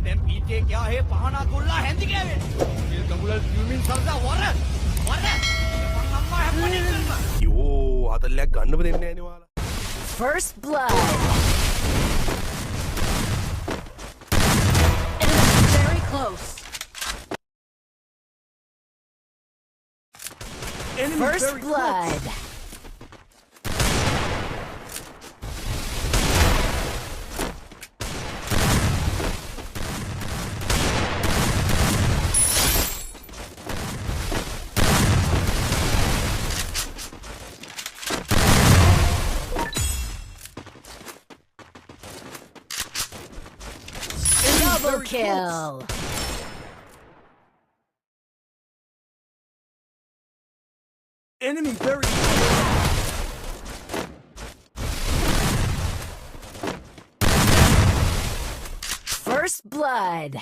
දැන් පීචේ ගියා හේ පහනා කොල්ලා හැඳි ගෑවේ. මේ ගමුල ෆිල්මින් සල්දා වර මං අම්මා හැප්පුණේ කරනවා. යෝ හතරලයක් ගන්නව දෙන්නේ නැහැ නේ ඔයාලා. First blood. Enemy very close. Enemy First very blood. Double kill. Enemy very First blood.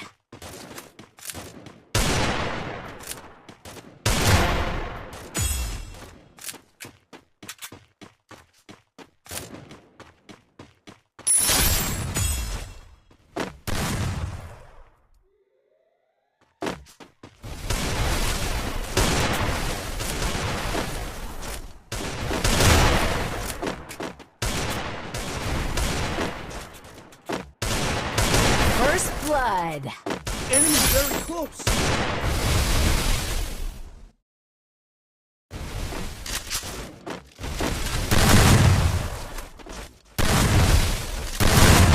First blood. enemy very close.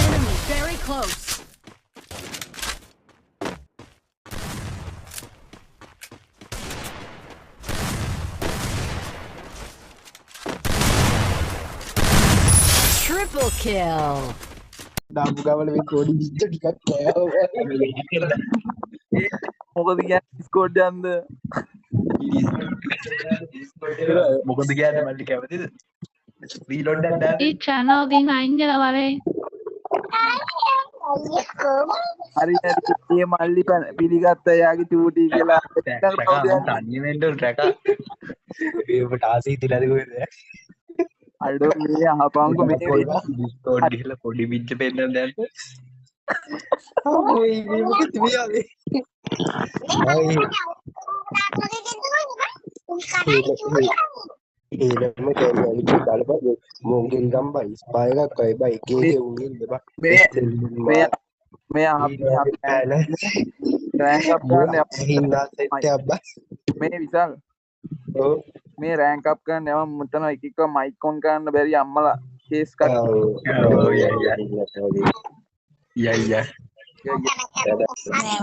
Enemy very close. Triple kill. දාපු ගමල මේ කොඩි විච්ච ටිකක් කෑවා. මොකද කියන්නේ ඩිස්කෝඩ් යන්ද මොකද කියන්නේ මල්ලි කැමතිද? රීලෝඩ් එකක් දාන්න. ಈ ಚಾನಲ್ಗೆ ಹಂಗೆ ಅವರೇ හරි ඒ මල්ලි පිළිගත්ත එයාගේ චූටි කියලා තනිය වෙන්න ඕන රැක. ඒක ටාසී තියලාද කොහෙද? අඩෝ මේ අහපංකු මේ ඩිස්කෝඩ් ගිහලා පොඩි විච්ච පෙන්නන්න දැන්. ඔය මේක තිබියාවේ. ඒලම කැරියලි බලපන් මොංගෙන් ගම්බයි ස්පයි එකක් අය බයි එකේ උන්ගෙන් දෙපා මේ රෑන්ක් අප් ගන්න හින්දා සෙට් එකක් බස්. මේ විසල් ඔව් මේ රෑන්ක් අප් ගන්න යම මුතන එක එක මයික් ඔන් කරන්න බැරි අම්මලා කේස් කට්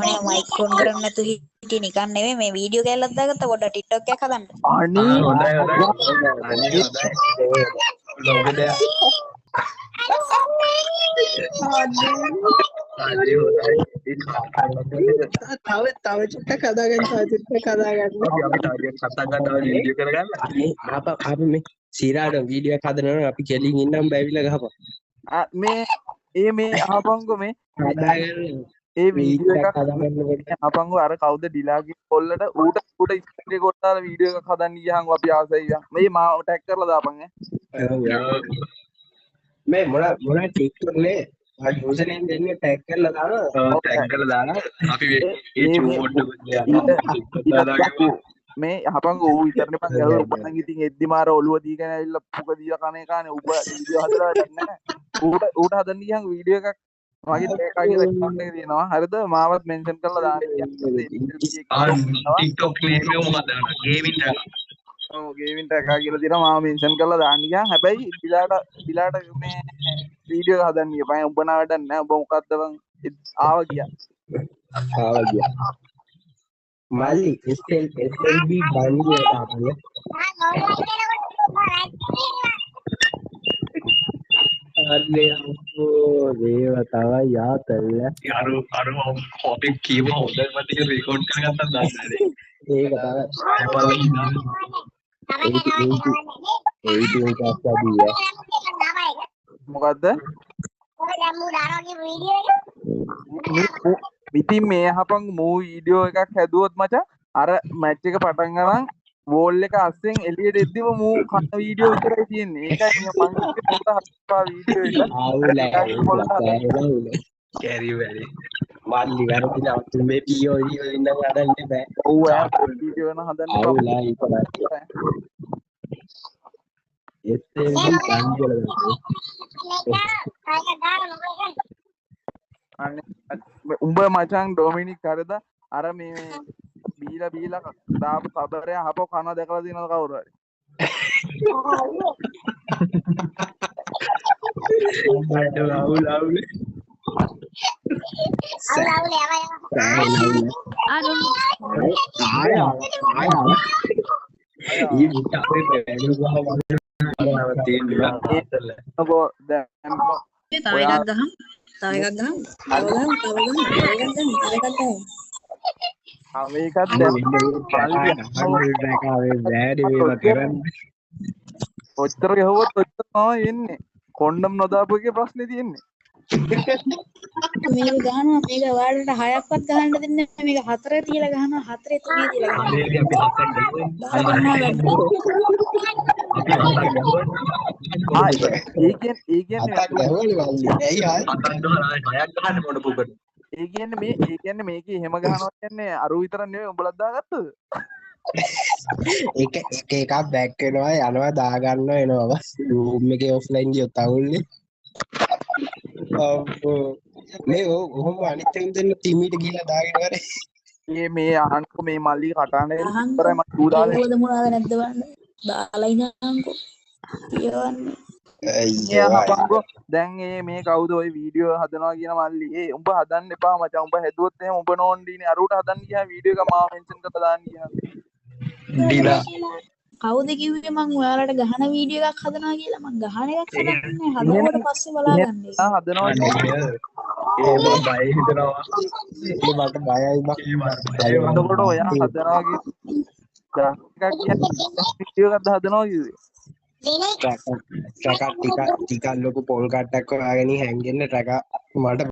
මේ මයික් ඔන් කරන්න නැතු හිටියේ නිකන් නෙවෙයි මේ වීඩියෝ කැල්ලක් දාගත්ත පොඩ්ඩක් TikTok එකක් හදන්න. අනේ තව චුට්ටක් හදාගන්න අපි මේ සිරාට වීඩියෝ එකක් හදනවා අපි කෙලින් ඉන්නම් බැවිලා ගහපන්. මේ අහපංකු මේ ඒ වීඩියෝ එකක් අපංගු අර කවුද ඩිලාගේ කොල්ලට ඌට ඉස්පීකරේ කොටලා වීඩියෝ එකක් හදන්න ගියහම අපි ආසයි මේ මාව ටැග් කරලා දාපන් මේ මොන TikTok නේ යූසර් නේම් දෙන්නේ ටැග් කරලා දානවා අපි ඒ චූට් මේ අහපංගු ඌ විතරනේ පන් ගහුවා උඹන් ඉතින් එද්දි මාර ඔළුව දීගෙන ඇවිල්ලා පුක දීලා කනේ කානේ උඹ වීඩියෝ හදලා නැහැ ඌට හදන්න ගියහම වීඩියෝ එකක් මගේ ටැග් එකේ තියෙනවා හරිද මාවත් මෙන්ෂන් කරලා දාන්න TikTok නේම මොකක්ද ගේමින් ටැග් ඔව් ගේමින් ටැග් කියලා තියෙනවා මාව මෙන්ෂන් කරලා දාන්න ගියා හැබැයි ඩිලාට මේ වීඩියෝ හදන්න ගියා උඹ නා වැඩක් නැහැ උඹ මොකද්ද බං ආවා ගියා මල්ලි SLB බන්දිය දාපිය අනේ අපෝ දේවතාව යාතල්ල අර හොටෙක් කීම හොඳයි මට ඒක රෙකෝඩ් කරගත්තා දාන්නනේ ඒක තමයි මොකද්ද ඉතින් මේ අහපන් මූ වීඩියෝ එකක් හැදුවොත් මචං අර මැච් එක පටන් ගමන් වෝල් එක අස්සෙන් එළියට එද්දිම මූ කන වීඩියෝ විතරයි තියෙන්නේ ඒකයි මම පොඩ්ඩක් හදපා වීඩියෝ එක කැරි වැඩි මල්ලි වැරදි නවත් මේ පීෝ ඉන්න අඩන්න බෑ ඔව් ඈ වීඩියෝ වෙන හදන්න එපා. අවුලා ඉපලා එත්තේ සංජල අනේ උඹ මචං ඩොමිනික් හරිද අර මේ බීලා දාපු කබරේ අහපෝ කනවා දැකලා තියෙනවද කවුරු හරි ඔබ දැන් තව එකක් ගහමු. තව එකක් ගහමු. මේකත් ඔච්චර ගහුවොත් ඔච්චර තමයි එන්නේ කොණ්ඩම් නොදාපු එකේ ප්‍රශ්නේ තියෙන්නේ මේක ගහනවා මේක ඔයාලට 6ක්වත් ගහන්න දෙන්නේ නැහැ. මේක 4 තියලා ගහනවා 4 3 තියලා ගහනවා මේකේ එහෙම ගහනවා කියන්නේ අරු විතර නෙවෙයි උඹලත් දාගත්තද එක එකක් බැක් වෙනවා යනවා දාගන්න එනවා රූම් එකේ ඔෆ්ලයින් ගියොත් අවුල්නේ මේ ඔහොම අනිත් එක දෙන්න ටීමීට ගිහලා දාගෙන වරේ මේ අහන්නකො මේ මල්ලි කටහඬ ඉවරයි මම දූ දාලා මොකද මොනවද නැද්ද බලන්න දාලා ඉන්නම්කෝ කියවන්නේ අයියෝ දැන් මේ කවුද ඔය වීඩියෝ හදනවා කියන මල්ලි උඹ හදන්න එපා මචං උඹ හැදුවොත් එහෙම උඹ නෝන්ඩිනේ අරුට හදන්න ගියා වීඩියෝ එක මාව මෙන්ෂන් කරලා දාන්න ගියා ඩිලා කවුද කිව්වේ මං ඔයාලට ගහන වීඩියෝ එකක් හදනවා කියලා මං ගහන එකක් හදන්නේ හදනකොට පස්සේ බලාගන්නේ හදනවා ඒක බය හිතනවා ඒක මට බයයි එතකොට ඔයා හදනවා වීඩියෝ එකක් හදනවා කිව්වේ ටිකක් ලොකු පොල් කට්ටක් හොයාගෙන හැංගෙන්න ට්‍රැක මට